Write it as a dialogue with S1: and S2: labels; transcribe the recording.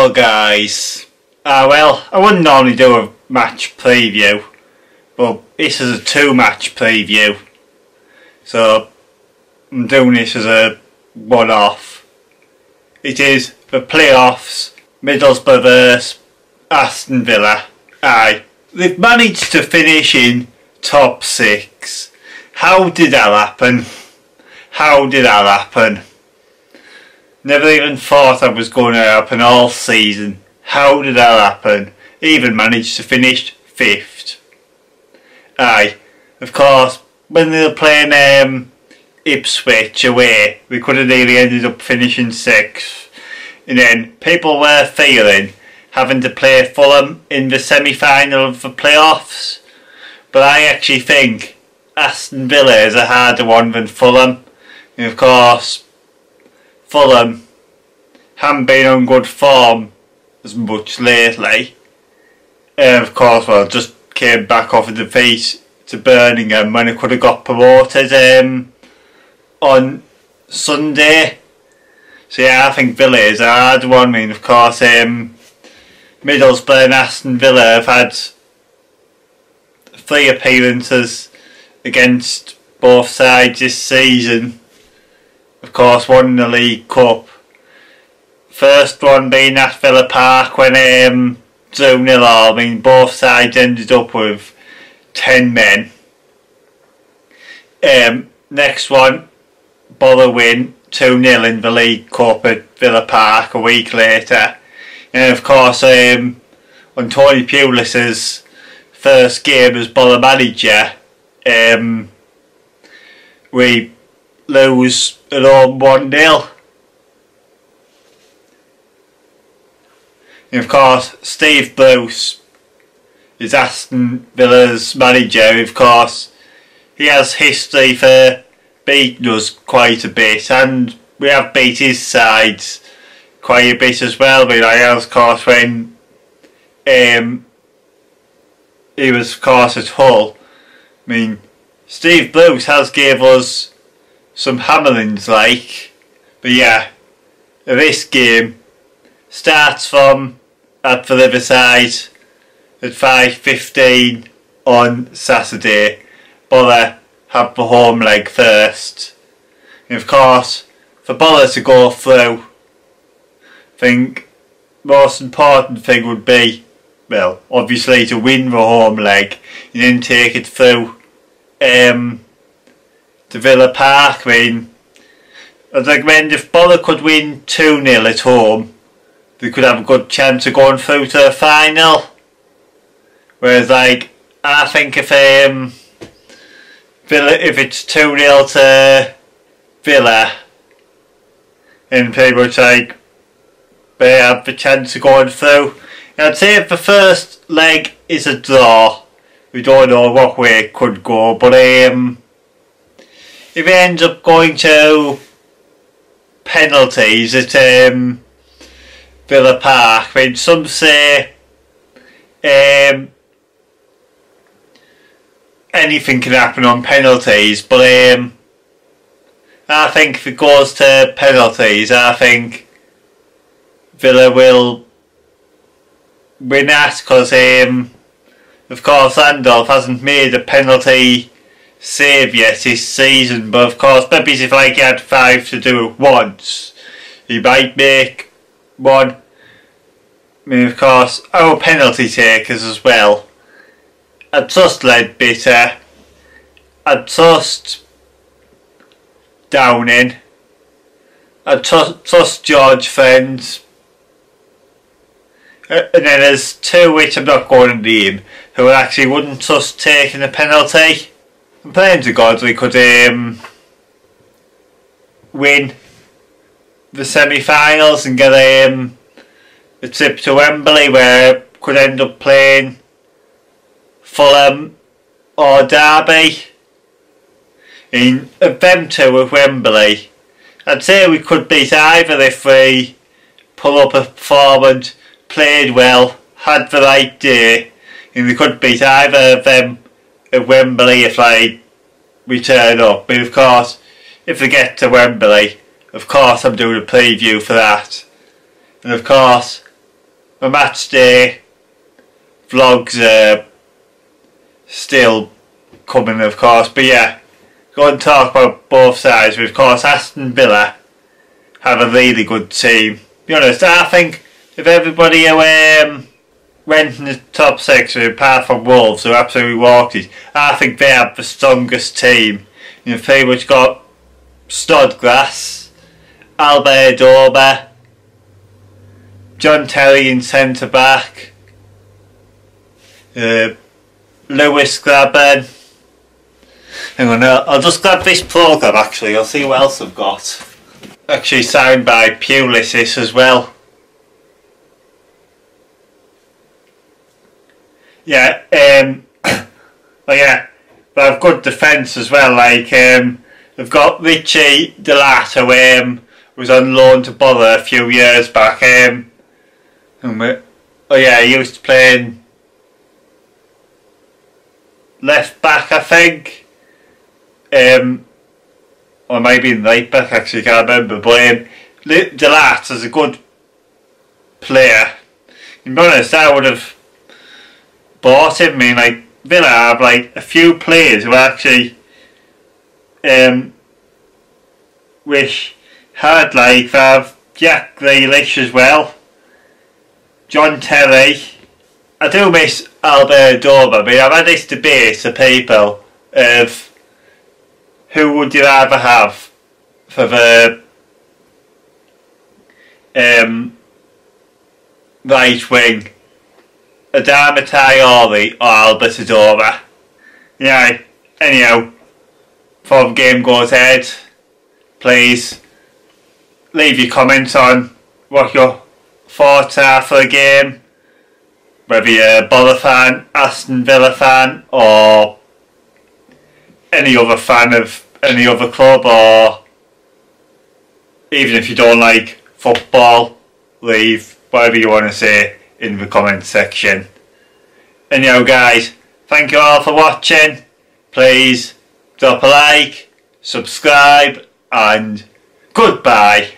S1: Hello guys. Well, I wouldn't normally do a match preview, but this is a 2-match preview, so I'm doing this as a one-off. It is the playoffs, Middlesbrough vs Aston Villa. They've managed to finish in top 6. How did that happen? How did that happen? Never even thought that was going to happen all season. How did that happen? Even managed to finish 5th. Of course, when they were playing Ipswich away, we could have nearly ended up finishing 6th. And then people were fearing having to play Fulham in the semi-final of the playoffs. But I actually think Aston Villa is a harder one than Fulham. And of course, Fulham haven't been on good form as much lately. Of course, well, just came back off a defeat to Birmingham when it could have got promoted on Sunday. So yeah, I think Villa is a hard one. I mean, of course, Middlesbrough and Aston Villa have had 3 appearances against both sides this season. Of course, one in the League Cup. First one being at Villa Park when 2-0 all. I mean, both sides ended up with 10 men. Next one, Borough win 2-0 in the League Cup at Villa Park a week later. And of course, on Tony Pulis's first game as Borough manager, we lose at home 1-0. And of course, Steve Bruce is Aston Villa's manager. Of course, he has history for beating us quite a bit, and we have beat his sides quite a bit as well. But of course, when he was of course at Hull, I mean, Steve Bruce has gave us some hammerings like. But yeah, this game starts from at the Riverside at 5:15 on Saturday. Borough have the home leg first. And of course, for Borough to go through, I think most important thing would be, well, obviously to win the home leg and then take it through to Villa Park. I mean, I'd recommend if Borough could win 2-0 at home, they could have a good chance of going through to the final. Whereas, like, I think if Villa, if it's 2-0 to Villa, and pretty much like they have the chance of going through. And I'd say if the first leg is a draw, we don't know what way it could go, but if it ends up going to penalties at Villa Park, I mean, some say anything can happen on penalties, but I think if it goes to penalties, I think Villa will win that, because of course Randolph hasn't made a penalty save yet this season. But of course, maybe if like he had 5 to do it once, he might make one. I mean, of course, our penalty takers as well, I trust Ledbitter, I trust Downing, I trust George Friends, and then there's 2 which I'm not going to name who I actually wouldn't trust taking a penalty. I'm praying to God we could win the semi-finals and get a trip to Wembley, where could end up playing Fulham or Derby. In them 2 at Wembley, I'd say we could beat either if we pull up a performance, played well, had the right day, and we could beat either of them at Wembley if like we turn up. But of course, if we get to Wembley, of course I'm doing a preview for that. And of course, my match day vlogs are still coming, of course. But yeah, go and talk about both sides. But of course, Aston Villa have a really good team. To be honest, I think if everybody who went in the top 6, apart from Wolves, who absolutely walked it, I think they have the strongest team. You've pretty much got Snodgrass, Albert Dorber, John Terry in centre back, Lewis Grabban. Hang on, I'll just grab this programme actually, I'll see who else I've got. Actually signed by Pulisic as well. Yeah, oh yeah, but I've got defence as well, like, they've got Richie Delat, who was on loan to Borough a few years back. Oh yeah, he used to play left back, I think. Or maybe in right back, actually, can't remember. But Delat is a good player. To be honest, I would have bought him. I mean, like, Villa have like a few players who actually which had, like, they have Jack Grealish as well, John Terry. I do miss Albert Dorber. I mean, I've had this debate to people of who would you rather have for the right wing, Adama Traore or Albert Adora. Yeah, anyhow, before the game goes ahead, please leave your comments on what your thoughts are for the game, whether you're a Borough fan, Aston Villa fan, or any other fan of any other club, or even if you don't like football, leave whatever you want to say in the comment section. Anyhow guys, thank you all for watching. Please drop a like, subscribe, and goodbye.